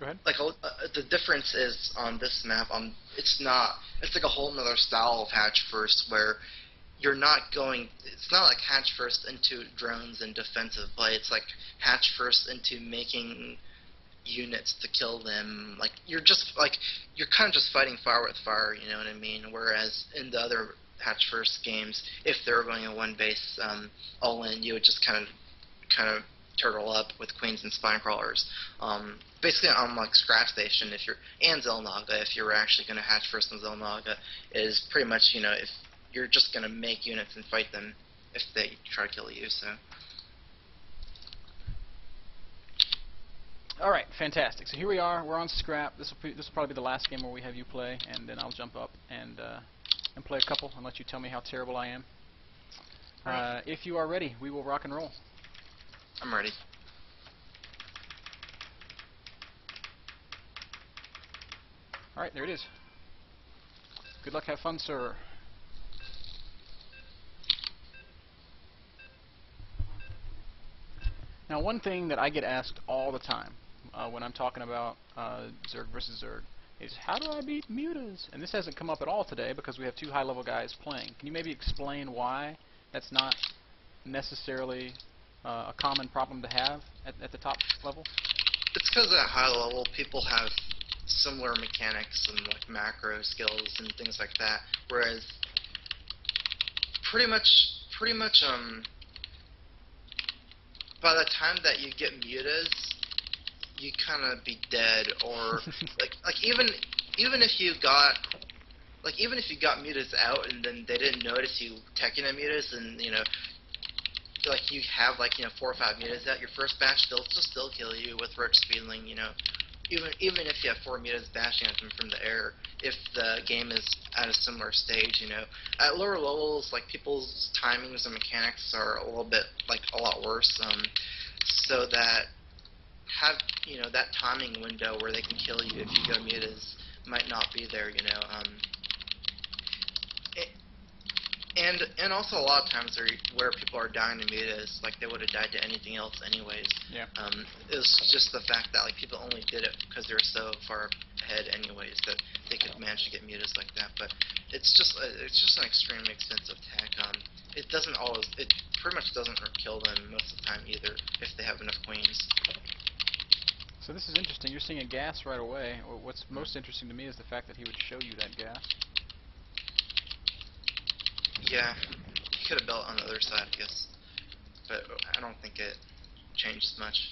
Go ahead. Like the difference is on this map, it's not. It's like a whole nother style of hatch first where you're not going. It's not like hatch first into drones and defensive play. It's like hatch first into making units to kill them. Like you're kind of just fighting fire with fire. You know what I mean? Whereas in the other hatch first games, if they were going in one base all in, you would just kind of turtle up with queens and spine crawlers. Basically, on like Scrap Station, and Xel'Naga, if you're actually going to hatch first in Xel'Naga, is pretty much if you're just going to make units and fight them if they try to kill you. So. All right, fantastic. So here we are. We're on Scrap. This will probably be the last game where we have you play, and then I'll jump up and play a couple and let you tell me how terrible I am. If you are ready, we will rock and roll. I'm ready. All right, there it is. Good luck, have fun, sir. Now, one thing that I get asked all the time when I'm talking about Zerg versus Zerg is, how do I beat mutas? And this hasn't come up at all today because we have two high-level guys playing. Can you maybe explain why that's not necessarily a common problem to have at the top level? It's because at high level, people have similar mechanics and like macro skills and things like that, whereas pretty much by the time that you get mutas, you kind of be dead, or like even if you got mutas out and then they didn't notice you teching a mutas, and like you have 4 or 5 mutas out, your first batch they'll still kill you with roach speedling, even if you have 4 mutas bashing at them from the air, if the game is at a similar stage, At lower levels, like, people's timings and mechanics are a lot worse, so that that timing window where they can kill you if you go mutas might not be there, And also a lot of times where people are dying to mutas, like they would have died to anything else anyways. Yeah. It was just the fact that people only did it because they were so far ahead anyways that they could manage to get mutas like that. But it's just an extremely expensive tech. It pretty much doesn't kill them most of the time either if they have enough queens. So this is interesting. You're seeing a gas right away. What's most interesting to me is the fact that he would show you that gas. Yeah, he could have built on the other side, I guess, but I don't think it changes much.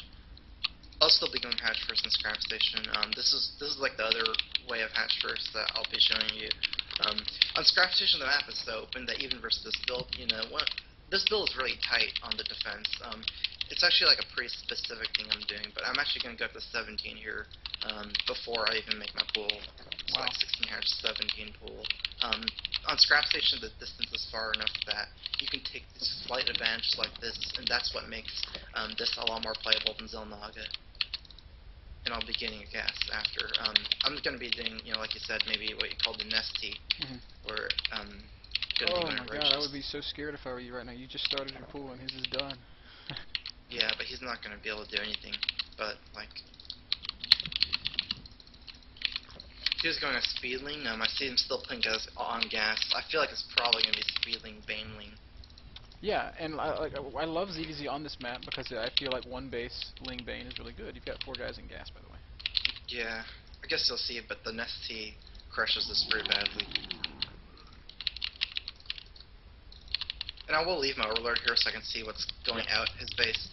I'll still be going hatch first in Scrap Station. This is like the other way of hatch first that I'll be showing you. On Scrap Station, the map is so open that even versus this build, this build is really tight on the defense. It's actually like a pretty specific thing I'm doing, but I'm actually going to go up to 17 here before I even make my pool. It's wow. like 16 hatch, 17 pool. On Scrap Station, the distance is far enough that you can take slight advantage like this, and that's what makes this a lot more playable than Xel'Naga. And I'll be getting a gas after. I'm going to be doing, like you said, maybe what you call the nesty, where oh my god, I would be so scared if I were you right now. You just started your pool and his is done. Yeah, but he's not going to be able to do anything. But he was going to Speedling. I see him still putting gas on gas. I feel like it's probably going to be Speedling, Baneling. Yeah, and I love ZvZ on this map because I feel like one base Ling Bane is really good. You've got 4 guys in gas, by the way. Yeah, I guess you'll see, but the Nesty crushes this pretty badly. And I will leave my Overlord here so I can see what's going out his base.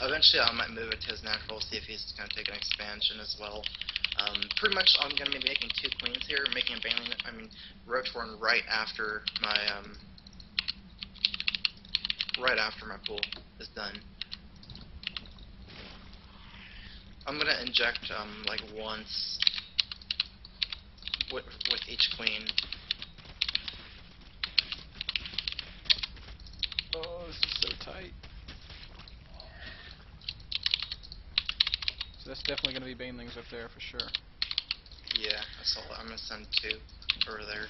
Eventually I might move it to his natural, see if he's going to take an expansion as well. Pretty much I'm going to be making 2 queens here, making a Baneling, Rotorn right after my pool is done. I'm going to inject once with each queen. Oh, this is so tight. So that's definitely going to be Banelings up there for sure. Yeah, that's all. I'm going to send 2 over there.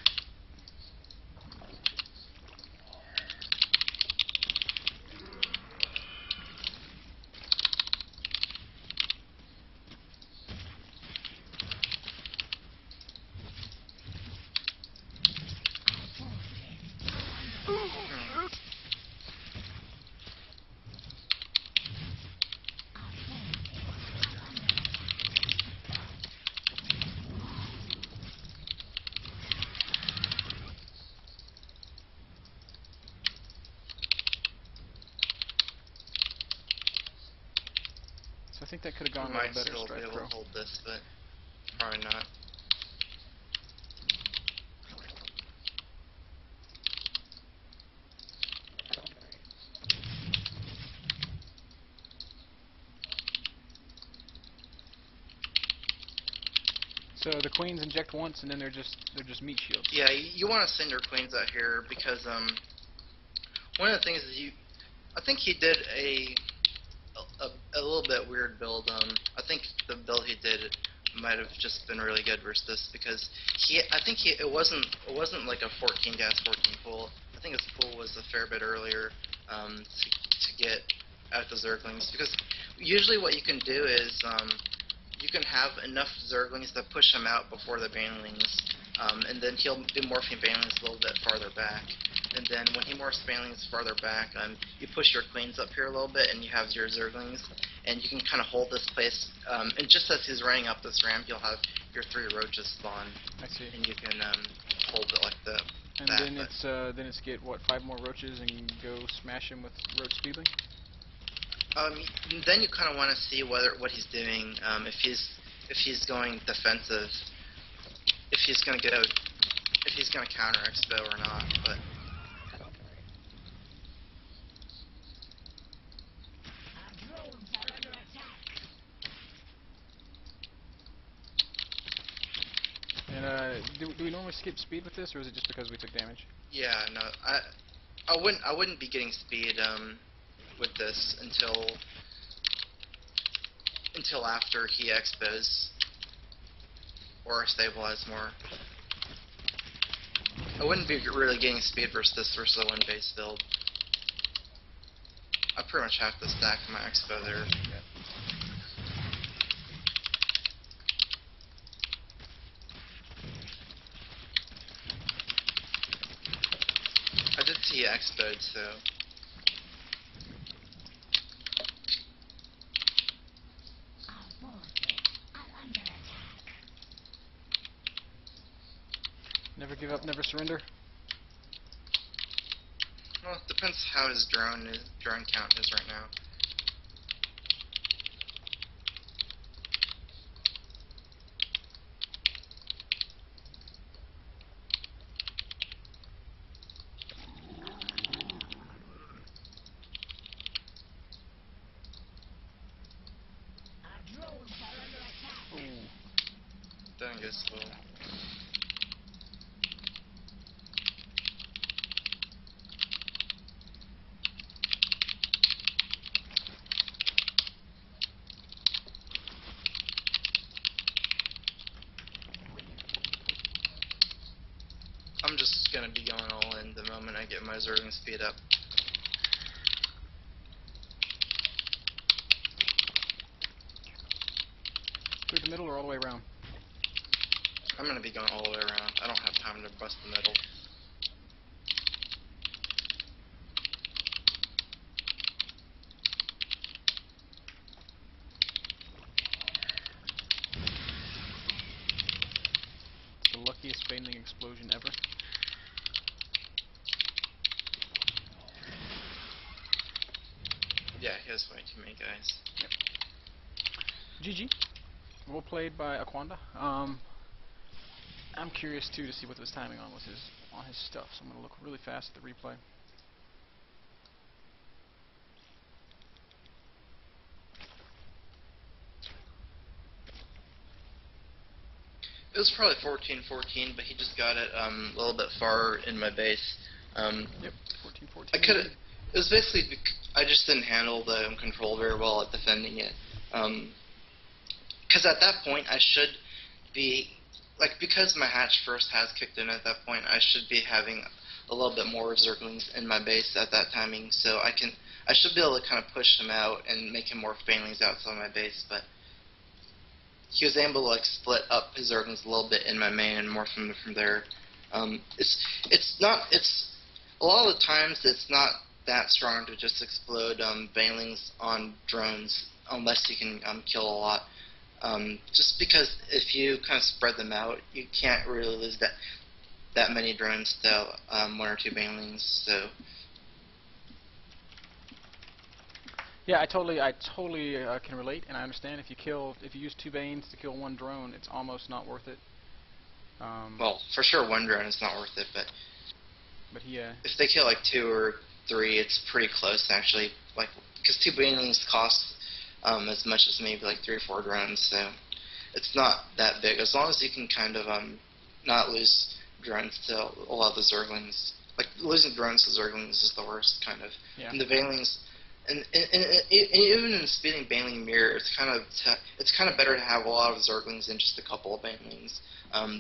that could have gone a Might little better, still be able StrifeCro. to hold this, but probably not. So the queens inject once, and then they're just meat shields. Yeah, you want to send your queens out here because one of the things is I think he did a little bit weird build. I think the build he did might have just been really good versus this because it wasn't like a 14 gas 14 pool. I think his pool was a fair bit earlier to get out the Zerglings, because usually what you can do is you can have enough Zerglings to push him out before the Banelings, and then he'll be morphing Banelings a little bit farther back. And then when he morphs Banelings farther back, you push your Queens up here a little bit, and you have your Zerglings, and you can kind of hold this place. And just as he's running up this ramp, you'll have your 3 roaches spawn. I see. And you can hold it like that. And then it's get what, 5 more roaches and go smash him with roach speedling. Then you kind of want to see what he's doing. If he's going defensive, if he's going to counter Expo or not. But And do we normally skip speed with this, or is it just because we took damage? yeah, no, I wouldn't be getting speed with this until after he expos or stabilize more. I wouldn't be really getting speed versus this versus a 1 base build. I pretty much have to stack my expo there. Yeah. I did see expoed, so Never give up, never surrender. well, it depends how his drone count is right now. Ooh. Doesn't go slow. I'm just gonna be going all in the moment I get my Zergling speed up. Through the middle or all the way around? I'm gonna be going all the way around. I don't have time to bust the middle. It's the luckiest failing explosion ever. Yeah, he has way too many guys. Yep. GG. Well played by Aquanda. I'm curious too to see what his timing on his stuff, so I'm gonna look really fast at the replay. It was probably 14-14, but he just got it a little bit far in my base. Yep, 14-14. I could. It was basically I just didn't handle the control very well at defending it. Because at that point I should be because my hatch first has kicked in at that point, I should be having a little bit more Zerglings in my base at that timing, so I should be able to kind of push him out and make him more Banelings outside my base, but he was able to split up his Zerglings a little bit in my main and morph him from there. It's a lot of the times it's not that strong to just explode Banelings on drones unless you can kill a lot. Just because if you kind of spread them out, you can't really lose that many drones to 1 or 2 Banelings. So Yeah, I totally can relate, and I understand. If you use 2 Banes to kill 1 drone, it's almost not worth it. Well, for sure, 1 drone is not worth it, but But he, if they kill like 2 or 3, it's pretty close actually. Like, because 2 banelings cost as much as maybe like 3 or 4 drones, so it's not that big. As long as you can kind of not lose drones to a lot of the zerglings. Like, losing drones to zerglings is the worst kind of. yeah. And the banelings, and even in speeding baneling mirror, it's kind of better to have a lot of zerglings than just a couple of banelings,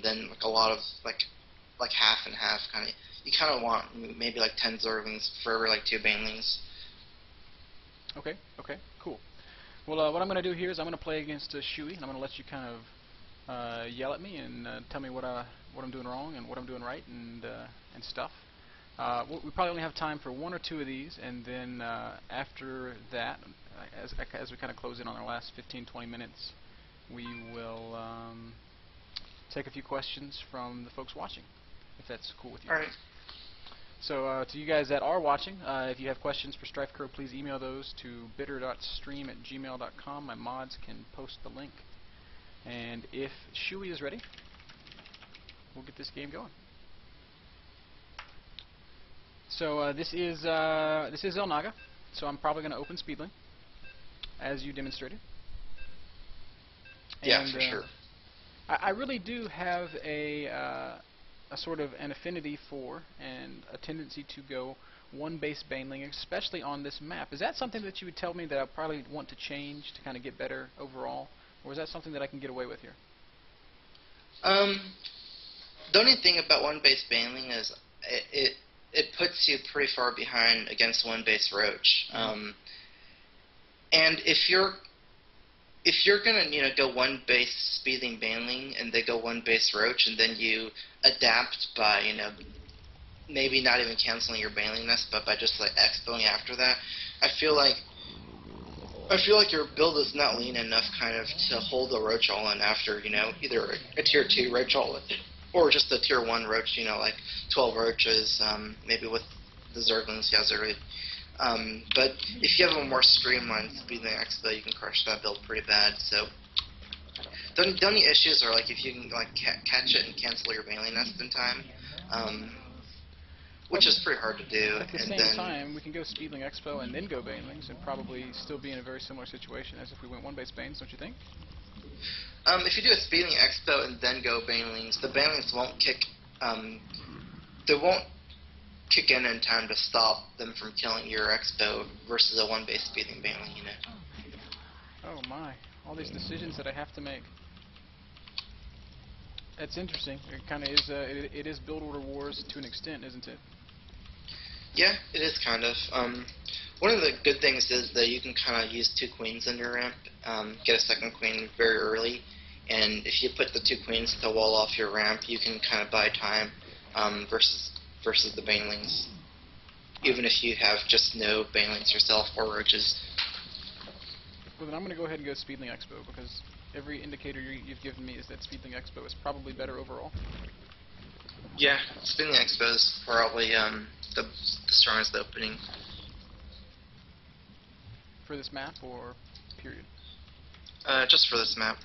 than like a lot of like half and half kind of. You kind of want maybe like 10 zerglings for every like 2 banelings. Okay, okay, cool. Well, what I'm going to do here is I'm going to play against Shuey, and I'm going to let you kind of yell at me and tell me what I'm doing wrong and what I'm doing right and stuff. We probably only have time for 1 or 2 of these, and then after that, as we kind of close in on our last 15-20 minutes, we will take a few questions from the folks watching, if that's cool with you. All right. So to you guys that are watching, if you have questions for StrifeCro, please email those to bitter.stream@gmail.com. My mods can post the link. And if Shuey is ready, we'll get this game going. So this is Zelnaga, so I'm probably going to open Speedling, as you demonstrated. Yeah, and, for sure. I really do have a sort of an affinity for and a tendency to go 1 base baneling, especially on this map. Is that something that you would tell me that I probably want to change to kind of get better overall, or is that something that I can get away with here? The only thing about 1 base baneling is it puts you pretty far behind against 1 base roach. And if you're gonna go 1 base speeding baneling and they go 1 base roach, and then you adapt by maybe not even canceling your banelingness, but by just like expoing after that, I feel like your build is not lean enough kind of to hold the roach all in after either a tier 2 roach all in or just a tier 1 roach, like 12 roaches, maybe with the zerglings, yeah, zerglings. But if you have a more streamlined speeding expo, you can crush that build pretty bad. So the only issues are like if you can like catch it and cancel your baneling nest in time, which is pretty hard to do. At the same time, we can go Speedling Expo and then go Banelings and probably still be in a very similar situation as if we went 1 base Banes, don't you think? If you do a Speedling Expo and then go Banelings, the Banelings won't kick. They won't kick in time to stop them from killing your Expo versus a 1 base Speedling Baneling unit. Oh my! All these decisions that I have to make. It's interesting. It kind of is. It is build order wars to an extent, isn't it? Yeah, it is kind of. One of the good things is that you can kind of use 2 queens on your ramp, get a 2nd queen very early, and if you put the 2 queens to wall off your ramp, you can kind of buy time versus the banelings, even if you have just no banelings yourself or roaches. Well, then I'm going to go ahead and go Speedling Expo, because every indicator you've given me is that Speedling Expo is probably better overall. Yeah, Speedling Expo is probably the strongest opening. For this map, or period? Just for this map.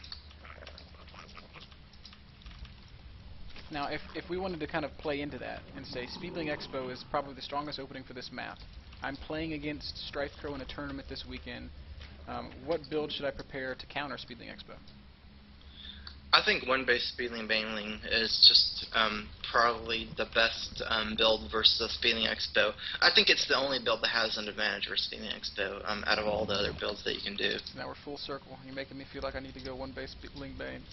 Now, if we wanted to kind of play into that and say Speedling Expo is probably the strongest opening for this map, I'm playing against StrifeCro in a tournament this weekend, what build should I prepare to counter Speedling Expo? I think 1 base Speedling Baneling is just probably the best build versus Speedling Expo. I think it's the only build that has an advantage versus Speedling Expo out of all the other builds that you can do. So now we're full circle. You're making me feel like I need to go 1 base Speedling Bane.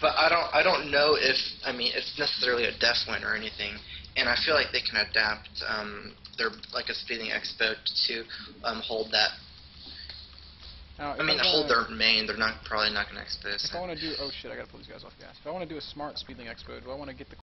But I don't know if it's necessarily a def win or anything, and I feel like they can adapt their like a Speedling Expo to hold that. Now, hold their main. They're probably not going to expose. If I want to do, oh shit, I gotta pull these guys off gas. If I want to do a smart Speedling Expo, do I want to get the